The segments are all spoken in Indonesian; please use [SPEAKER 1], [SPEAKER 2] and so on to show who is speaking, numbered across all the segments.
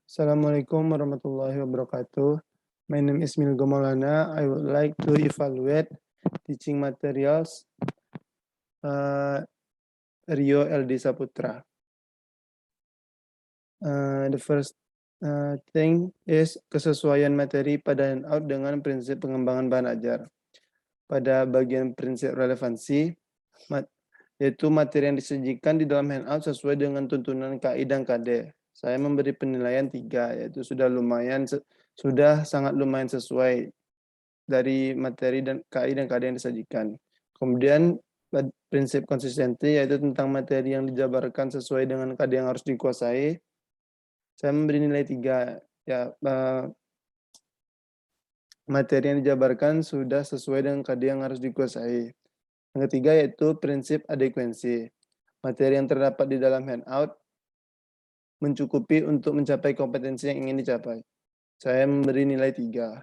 [SPEAKER 1] Assalamualaikum warahmatullahi wabarakatuh. My name is Milgo Maulana. I would like to evaluate teaching materials Rio LD Saputra. The first thing is kesesuaian materi pada handout dengan prinsip pengembangan bahan ajar. Pada bagian prinsip relevansi, yaitu materi yang disajikan di dalam handout sesuai dengan tuntunan KI dan KD. Saya memberi penilaian 3, yaitu sudah sangat lumayan sesuai dari materi dan KI dan KD yang disajikan. Kemudian prinsip konsistensi, yaitu tentang materi yang dijabarkan sesuai dengan KD yang harus dikuasai. Saya memberi nilai 3. Ya, materi yang dijabarkan sudah sesuai dengan KD yang harus dikuasai. Yang ketiga yaitu prinsip adekuensi. Materi yang terdapat di dalam handout mencukupi untuk mencapai kompetensi yang ingin dicapai. Saya memberi nilai 3.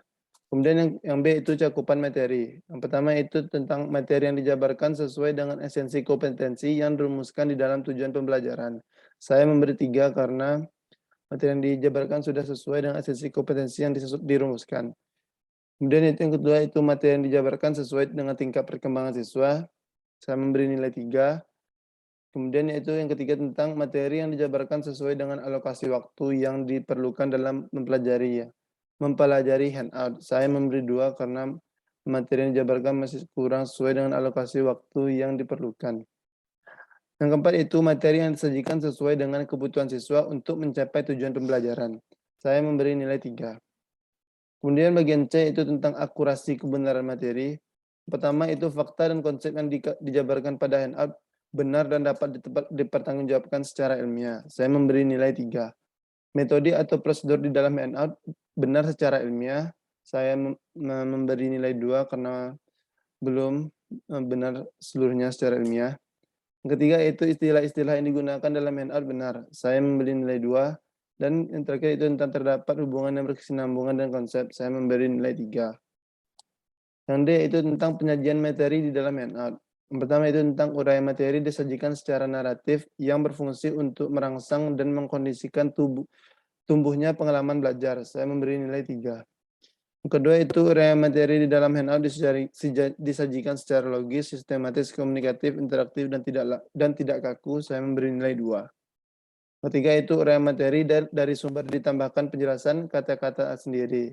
[SPEAKER 1] Kemudian yang B itu cakupan materi. Yang pertama itu tentang materi yang dijabarkan sesuai dengan esensi kompetensi yang dirumuskan di dalam tujuan pembelajaran. Saya memberi 3 karena materi yang dijabarkan sudah sesuai dengan esensi kompetensi yang dirumuskan. Kemudian yang kedua itu materi yang dijabarkan sesuai dengan tingkat perkembangan siswa. Saya memberi nilai 3. Kemudian yaitu yang ketiga tentang materi yang dijabarkan sesuai dengan alokasi waktu yang diperlukan dalam mempelajari handout. Saya memberi 2 karena materi yang dijabarkan masih kurang sesuai dengan alokasi waktu yang diperlukan. Yang keempat itu materi yang disajikan sesuai dengan kebutuhan siswa untuk mencapai tujuan pembelajaran. Saya memberi nilai 3. Kemudian bagian C itu tentang akurasi kebenaran materi. Pertama itu fakta dan konsep yang dijabarkan pada handout benar dan dapat dipertanggungjawabkan secara ilmiah. Saya memberi nilai 3. Metode atau prosedur di dalam handout benar secara ilmiah. Saya memberi nilai 2 karena belum benar seluruhnya secara ilmiah. Yang ketiga itu istilah-istilah yang digunakan dalam handout benar. Saya memberi nilai 2. Dan yang terakhir itu tentang terdapat hubungan yang berkesinambungan dan konsep. Saya memberi nilai 3. Yang D itu tentang penyajian materi di dalam handout. Yang pertama itu tentang uraian materi disajikan secara naratif yang berfungsi untuk merangsang dan mengkondisikan tumbuhnya pengalaman belajar. Saya memberi nilai 3. Yang kedua itu uraian materi di dalam handout disajikan secara logis, sistematis, komunikatif, interaktif, dan tidak kaku. Saya memberi nilai 2. Ketiga itu uraian materi dari sumber ditambahkan penjelasan kata-kata sendiri.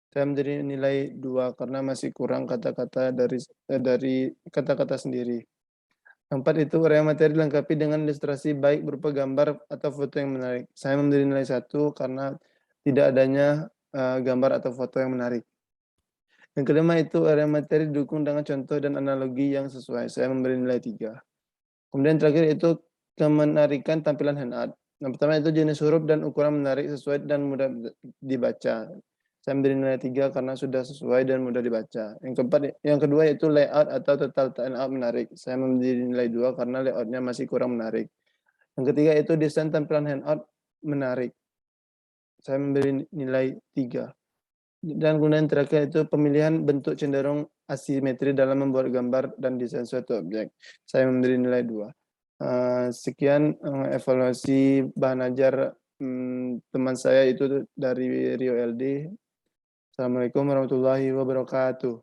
[SPEAKER 1] Saya memberi nilai 2 karena masih kurang kata-kata dari kata-kata sendiri. Yang keempat itu uraian materi dilengkapi dengan ilustrasi baik berupa gambar atau foto yang menarik. Saya memberi nilai 1 karena tidak adanya gambar atau foto yang menarik. Yang kelima itu uraian materi didukung dengan contoh dan analogi yang sesuai. Saya memberi nilai 3. Kemudian terakhir itu kemenarikan tampilan handout. Yang pertama itu jenis huruf dan ukuran menarik sesuai dan mudah dibaca. Saya memberi nilai 3 karena sudah sesuai dan mudah dibaca. Yang kedua yaitu layout atau total handout menarik. Saya memberi nilai 2 karena layoutnya masih kurang menarik. Yang ketiga itu desain tampilan handout menarik. Saya memberi nilai 3. Dan kemudian terakhir itu pemilihan bentuk cenderung asimetri dalam membuat gambar dan desain suatu objek. Saya memberi nilai 2. Sekian evaluasi bahan ajar teman saya itu dari Rio LD. Assalamualaikum warahmatullahi wabarakatuh.